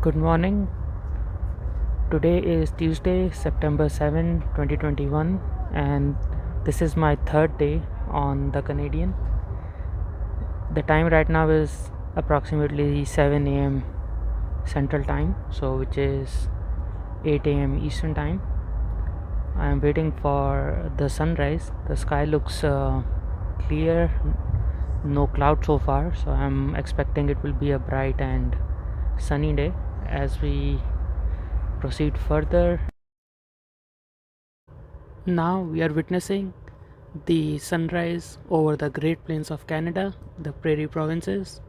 Good morning. Today is Tuesday, September 7, 2021, and this is my third day on the Canadian. The time right now is approximately 7 a.m. Central Time, so which is 8 a.m. Eastern Time. I am waiting for the sunrise. The sky looks clear, no cloud so far, so I'm expecting it will be a bright and sunny day as we proceed further. Now we are witnessing the sunrise over the Great Plains of Canada, the prairie provinces,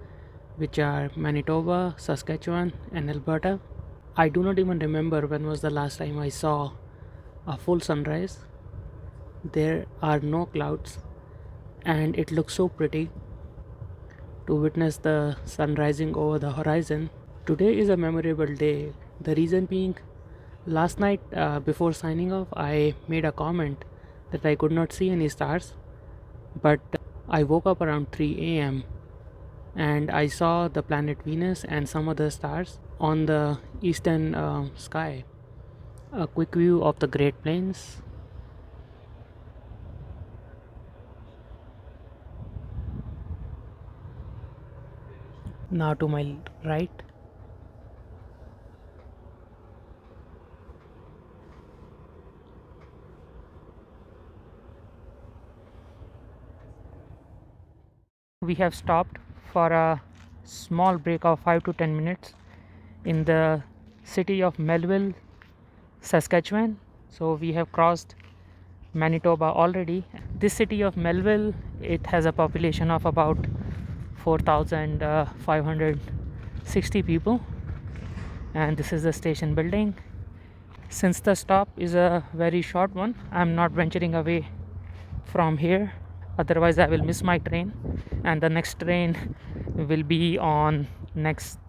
which are Manitoba, Saskatchewan, and Alberta. I do not even remember when was the last time I saw a full sunrise. There are no clouds, and it looks so pretty to witness the sun rising over the horizon. Today is a memorable day. The reason being, last night before signing off, I made a comment that I could not see any stars, but I woke up around 3 a.m. and I saw the planet Venus and some other stars on the eastern sky. A quick view of the Great Plains. Now to my right, we have stopped for a small break of 5 to 10 minutes in the city of Melville, Saskatchewan. So we have crossed Manitoba already. This city of Melville, it has a population of about 4,560 people, and this is the station building. Since the stop is a very short one, I'm not venturing away from here, otherwise I will miss my train, and the next train will be on next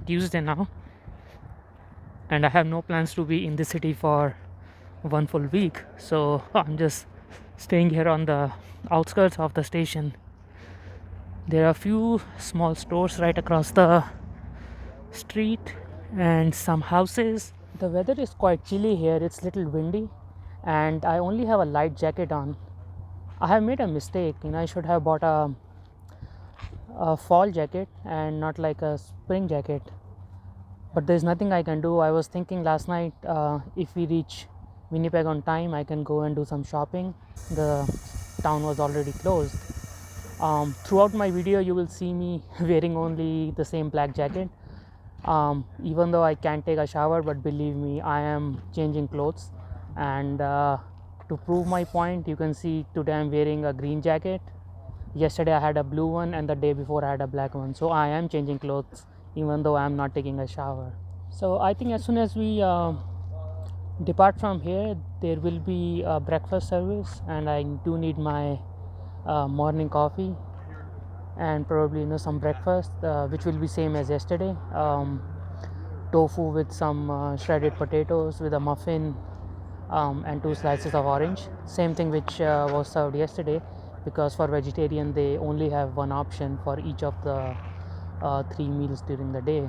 Tuesday now, and I have no plans to be in the city for one full week, so I'm just staying here on the outskirts of the station. There are a few small stores right across the street and some houses. The weather is quite chilly here, it's little windy, and I only have a light jacket on. I have made a mistake, I should have bought a fall jacket and not like a spring jacket, but there's nothing I can do. I was thinking last night, if we reach Winnipeg on time, I can go and do some shopping. The town was already closed. Throughout my video you will see me wearing only the same black jacket, even though I can't take a shower, but believe me, I am changing clothes. And to prove my point, you can see today I'm wearing a green jacket. Yesterday I had a blue one, and the day before I had a black one. So I am changing clothes even though I am not taking a shower. So I think as soon as we depart from here, there will be a breakfast service, and I do need my morning coffee and probably some breakfast, which will be same as yesterday. Tofu with some shredded potatoes with a muffin, and 2 slices of orange, same thing which was served yesterday, because for vegetarian they only have one option for each of the 3 meals during the day.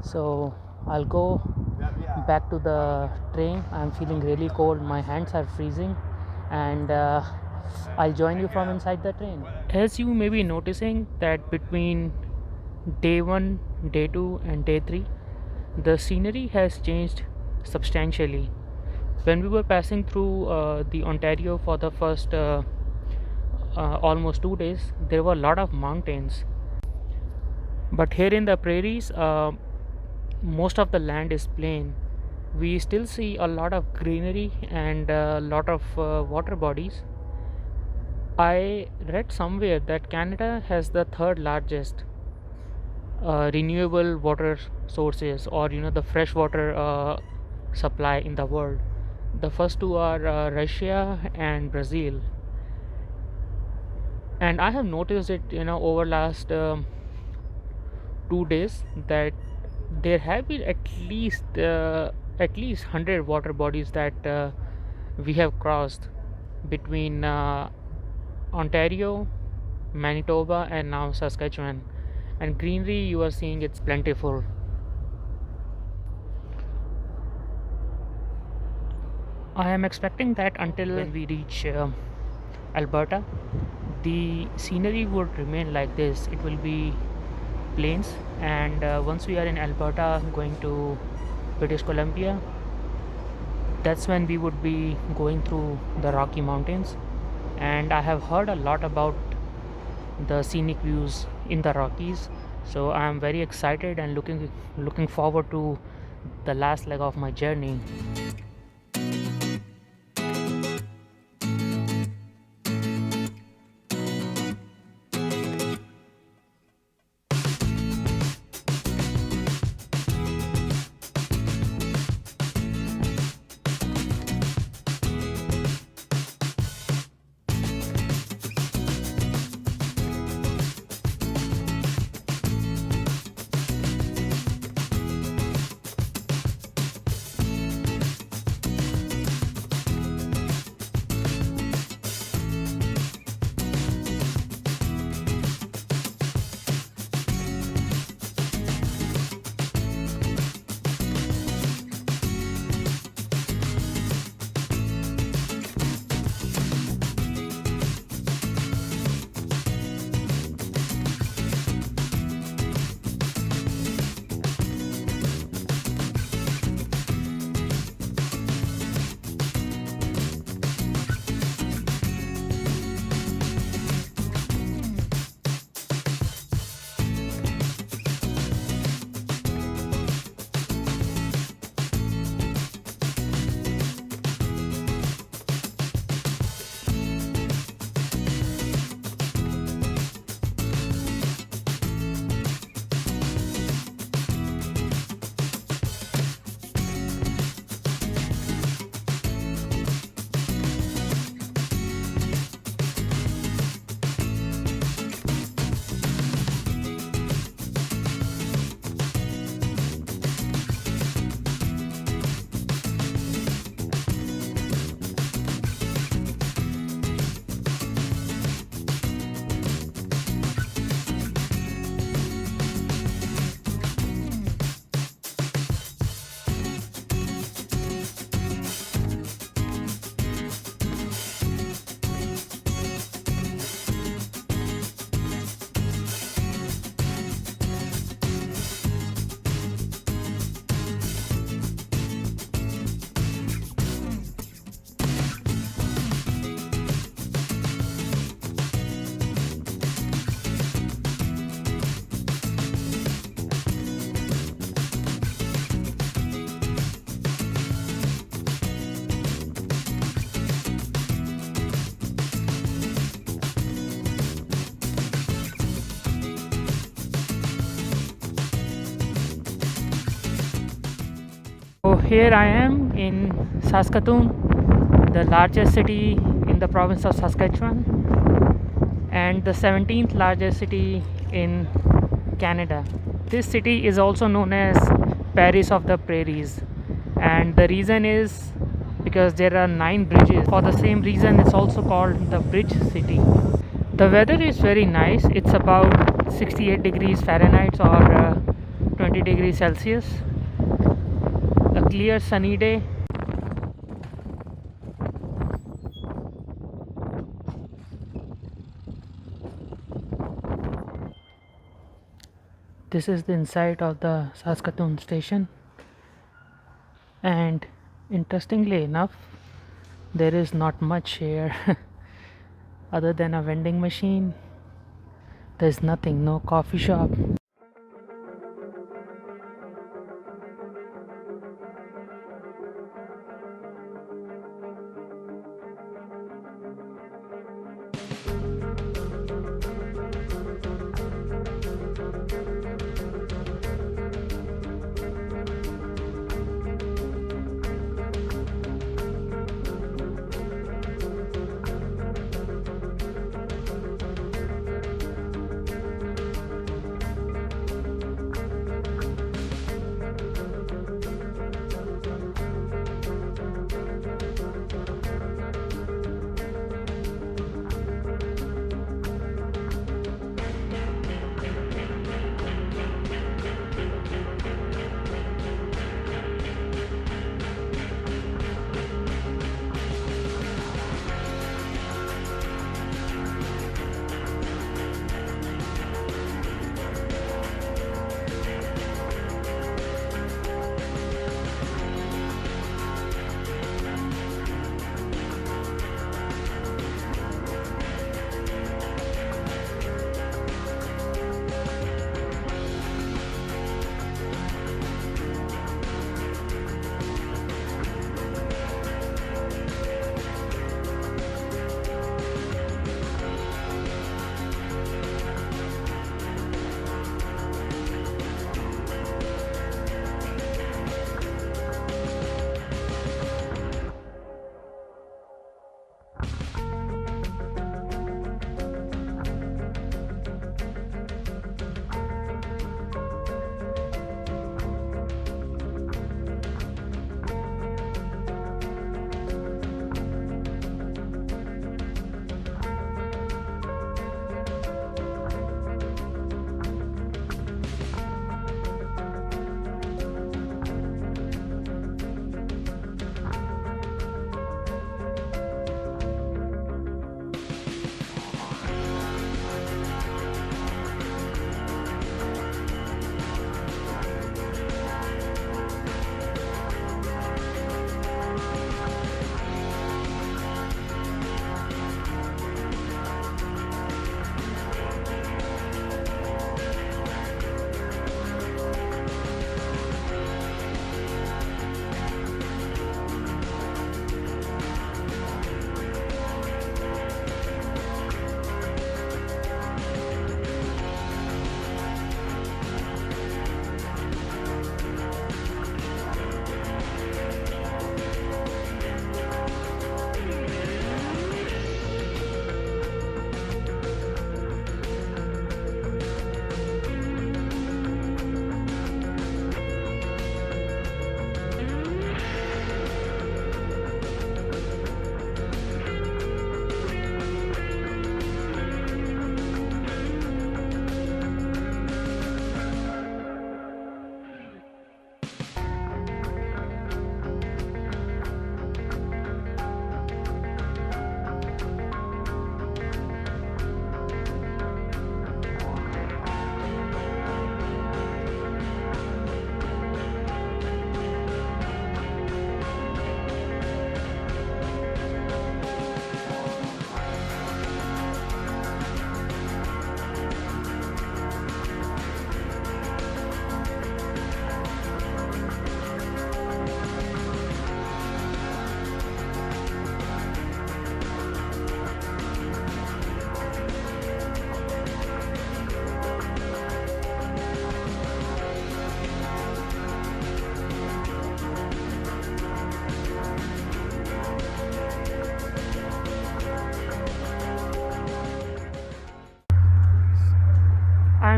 So I'll go back to the train. I'm feeling really cold, my hands are freezing, and I'll join you from inside the train. As you may be noticing that between day 1, day 2 and day 3, the scenery has changed substantially. When we were passing through the Ontario for the first almost 2 days, there were a lot of mountains, but here in the prairies, most of the land is plain. We still see a lot of greenery and a lot of water bodies. I read somewhere that Canada has the third largest renewable water sources, or the fresh water supply in the world. The first two are Russia and Brazil, and I have noticed it over last 2 days that there have been at least 100 water bodies that we have crossed between Ontario, Manitoba, and now Saskatchewan. And greenery, you are seeing, it's plentiful. I am expecting that until when we reach Alberta, the scenery would remain like this. It will be plains, and once we are in Alberta going to British Columbia, that's when we would be going through the Rocky Mountains. And I have heard a lot about the scenic views in the Rockies, so I am very excited and looking forward to the last leg of my journey. So here I am in Saskatoon, the largest city in the province of Saskatchewan, and the 17th largest city in Canada. This city is also known as Paris of the Prairies, and the reason is because there are 9 bridges. For the same reason, it's also called the Bridge City. The weather is very nice. It's about 68 degrees Fahrenheit or 20 degrees Celsius. A clear sunny day. This is the inside of the Saskatoon station, and interestingly enough, there is not much here other than a vending machine. There's nothing, no coffee shop.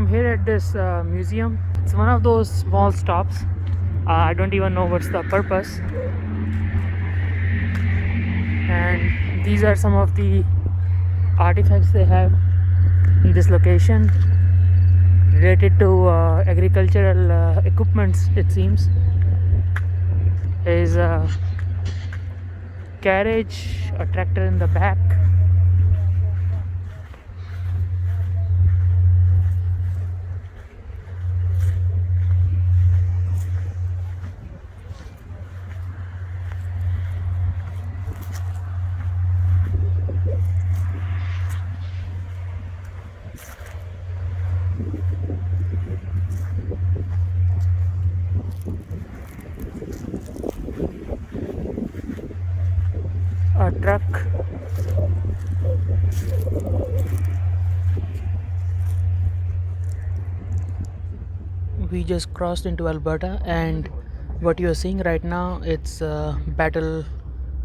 I'm here at this museum. It's one of those small stops. I don't even know what's the purpose. And these are some of the artifacts they have in this location related to agricultural equipments. It seems is a carriage, a tractor in the back. A truck. We just crossed into Alberta, and what you are seeing right now, it's Battle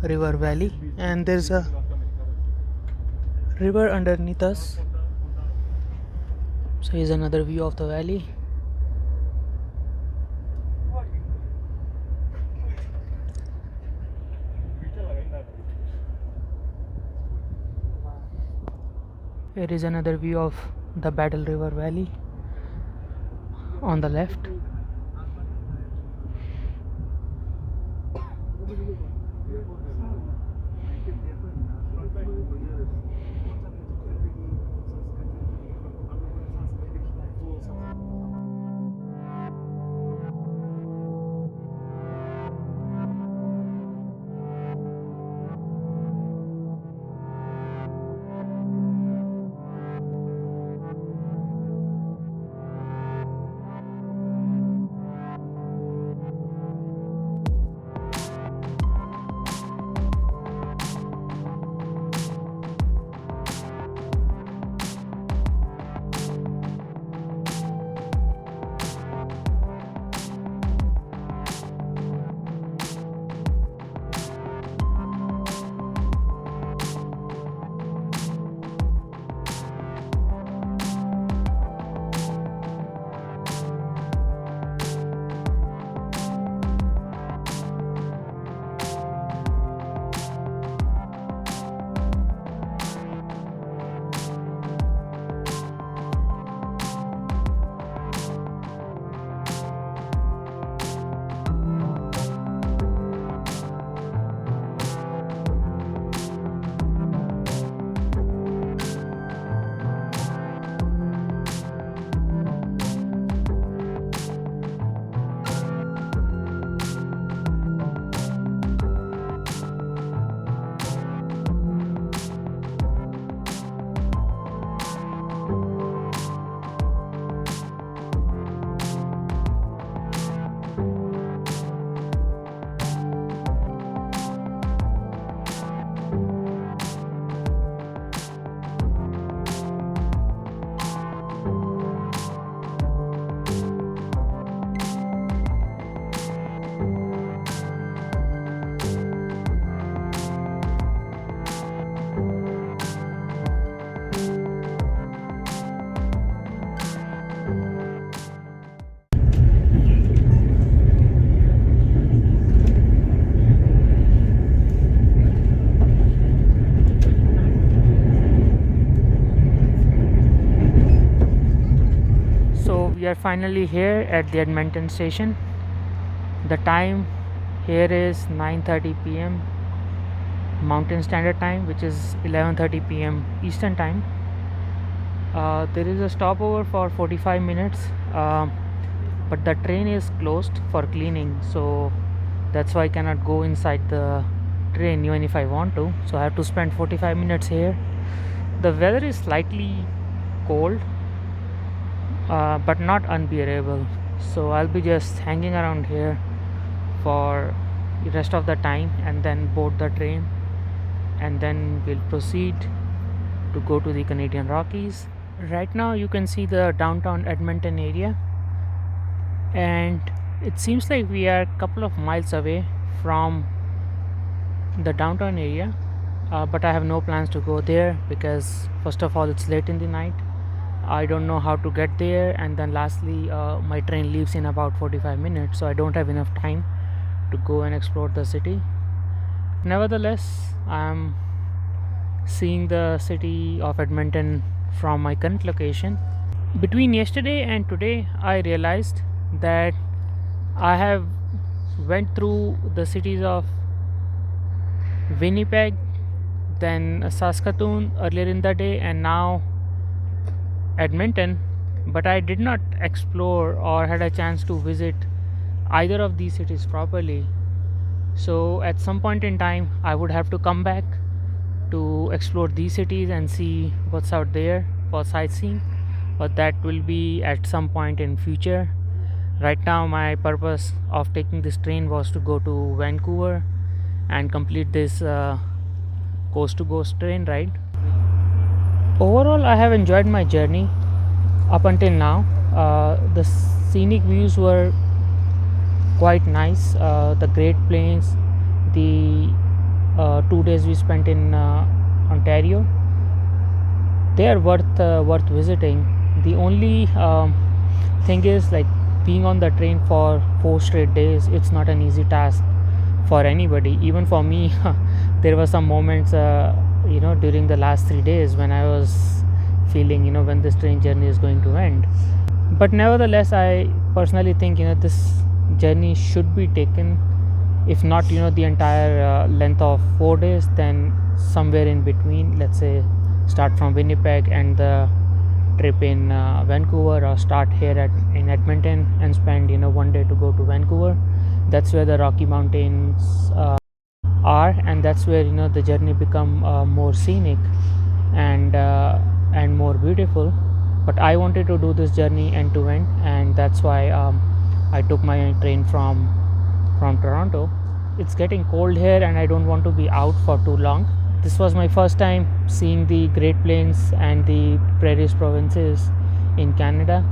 River Valley, and there's a river underneath us. So here's another view of the valley. Here is another view of the Battle River Valley on the left. We are finally here at the Edmonton station. The time here is 9:30 p.m. Mountain Standard Time, which is 11:30 p.m. Eastern Time. There is a stopover for 45 minutes, but the train is closed for cleaning, so that's why I cannot go inside the train even if I want to. So I have to spend 45 minutes here. The weather is slightly cold, but not unbearable, so I'll be just hanging around here for the rest of the time and then board the train, and then we'll proceed to go to the Canadian Rockies. Right now you can see the downtown Edmonton area, and it seems like we are a couple of miles away from the downtown area, but I have no plans to go there because first of all it's late in the night. I don't know how to get there, and then lastly, my train leaves in about 45 minutes, so I don't have enough time to go and explore the city. Nevertheless, I'm seeing the city of Edmonton from my current location. Between yesterday and today, I realized that I have went through the cities of Winnipeg, then Saskatoon earlier in the day, and now Edmonton, but I did not explore or had a chance to visit either of these cities properly. So at some point in time, I would have to come back to explore these cities and see what's out there for sightseeing, but that will be at some point in future. Right now, my purpose of taking this train was to go to Vancouver and complete this coast to coast train ride. Overall, I have enjoyed my journey up until now. The scenic views were quite nice. The Great Plains, the 2 days we spent in Ontario, they are worth visiting. The only thing is, like, being on the train for 4 straight days. It's not an easy task for anybody, even for me. There were some moments, during the last 3 days when I was feeling, when this train journey is going to end. But nevertheless, I personally think, this journey should be taken, if not, the entire length of 4 days, then somewhere in between. Let's say start from Winnipeg and the trip in Vancouver, or start here in Edmonton and spend 1 day to go to Vancouver. That's where the Rocky Mountains are, and that's where the journey become more scenic and more beautiful. But I wanted to do this journey end to end, and that's why I took my train from Toronto. It's getting cold here, and I don't want to be out for too long. This was my first time seeing the Great Plains and the Prairies provinces in Canada.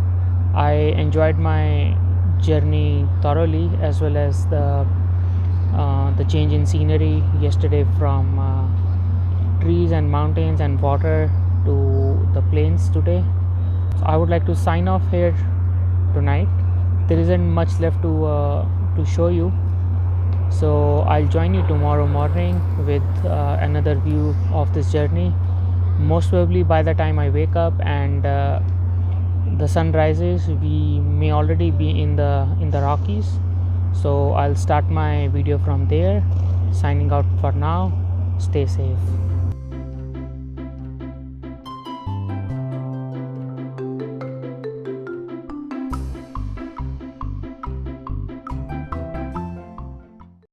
I enjoyed my journey thoroughly, as well as the change in scenery yesterday from trees and mountains and water to the plains today. So I would like to sign off here tonight. There isn't much left to show you, so I'll join you tomorrow morning with another view of this journey. Most probably by the time I wake up and the sun rises, we may already be in the Rockies. So I'll start my video from there. Signing out for now. Stay safe.